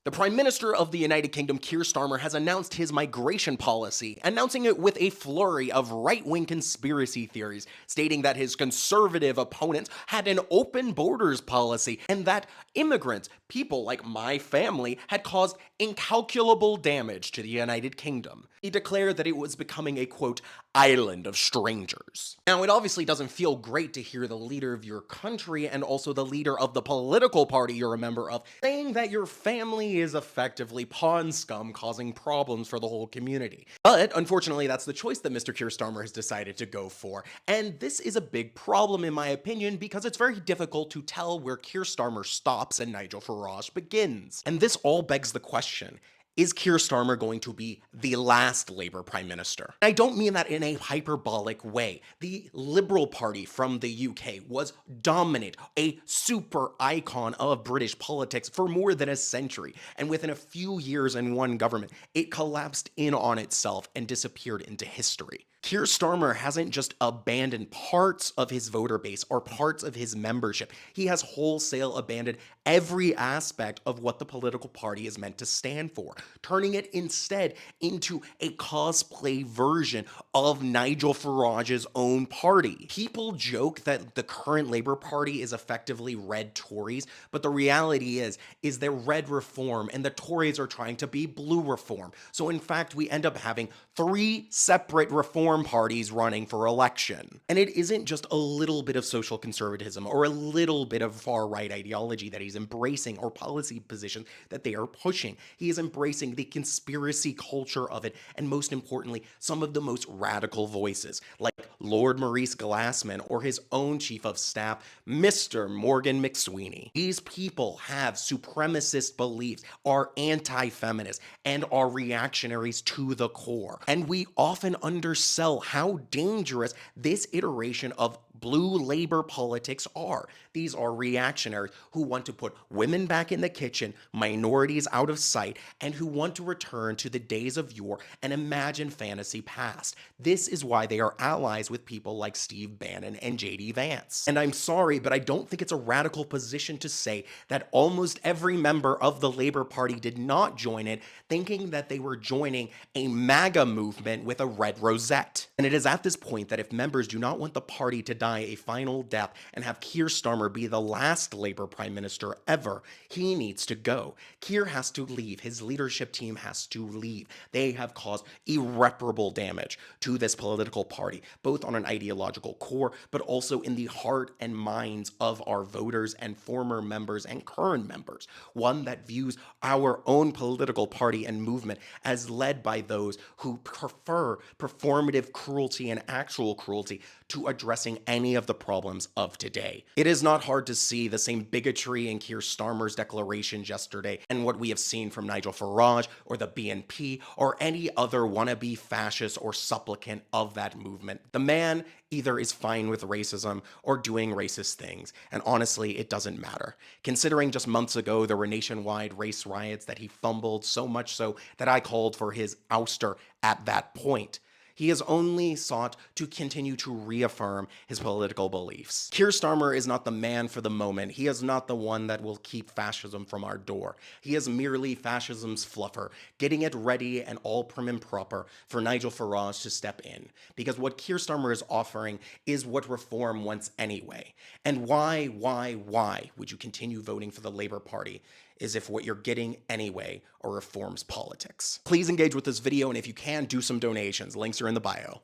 The Prime Minister of the United Kingdom, Keir Starmer, has announced his migration policy, announcing it with a flurry of right-wing conspiracy theories, stating that his conservative opponents had an open borders policy and that immigrants, people like my family, had caused incalculable damage to the United Kingdom. He declared that it was becoming a, quote, island of strangers. Now, it obviously doesn't feel great to hear the leader of your country and also the leader of the political party you're a member of saying that your family is effectively pawn scum causing problems for the whole community. But unfortunately, that's the choice that Mr. Keir Starmer has decided to go for. And this is a big problem in my opinion because it's very difficult to tell where Keir Starmer stops and Nigel Farage begins. And this all begs the question, is Keir Starmer going to be the last Labour Prime Minister? I don't mean that in a hyperbolic way. The Liberal Party from the UK was dominant, a super icon of British politics for more than a century, and within a few years in one government, it collapsed in on itself and disappeared into history. Keir Starmer hasn't just abandoned parts of his voter base or parts of his membership. He has wholesale abandoned every aspect of what the political party is meant to stand for, turning it instead into a cosplay version of Nigel Farage's own party. People joke that the current Labour Party is effectively red Tories, but the reality is they're red reform and the Tories are trying to be blue reform. So in fact, we end up having three separate reform parties running for election. And it isn't just a little bit of social conservatism or a little bit of far-right ideology that he's embracing or policy positions that they are pushing. He is embracing the conspiracy culture of it, and most importantly, some of the most radical voices, like Lord Maurice Glassman or his own chief of staff, Mr. Morgan McSweeney. These people have supremacist beliefs, are anti-feminist, and are reactionaries to the core. And we often undersell how dangerous this iteration of blue labor politics are. These are reactionaries who want to put women back in the kitchen, minorities out of sight, and who want to return to the days of yore and imagine fantasy past. This is why they are allies with people like Steve Bannon and JD Vance. And I'm sorry, but I don't think it's a radical position to say that almost every member of the Labour Party did not join it, thinking that they were joining a MAGA movement with a red rosette. And it is at this point that if members do not want the party to die a final death and have Keir Starmer be the last Labour Prime Minister ever, he needs to go. Keir has to leave. His leadership team has to leave. They have caused irreparable damage to this political party, both on an ideological core, but also in the heart and minds of our voters and former members and current members. One that views our own political party and movement as led by those who prefer performative cruelty and actual cruelty to addressing any of the problems of today. It is not hard to see the same bigotry in Keir Starmer's declarations yesterday and what we have seen from Nigel Farage or the BNP or any other wannabe fascist or supplicant of that movement. The man either is fine with racism or doing racist things, and honestly, it doesn't matter. Considering just months ago there were nationwide race riots that he fumbled, so much so that I called for his ouster at that point. He has only sought to continue to reaffirm his political beliefs. Keir Starmer is not the man for the moment. He is not the one that will keep fascism from our door. He is merely fascism's fluffer, getting it ready and all prim and proper for Nigel Farage to step in. Because what Keir Starmer is offering is what reform wants anyway. And why would you continue voting for the Labour Party is if what you're getting anyway are reforms politics. Please engage with this video, and if you can, do some donations. Links are in the bio.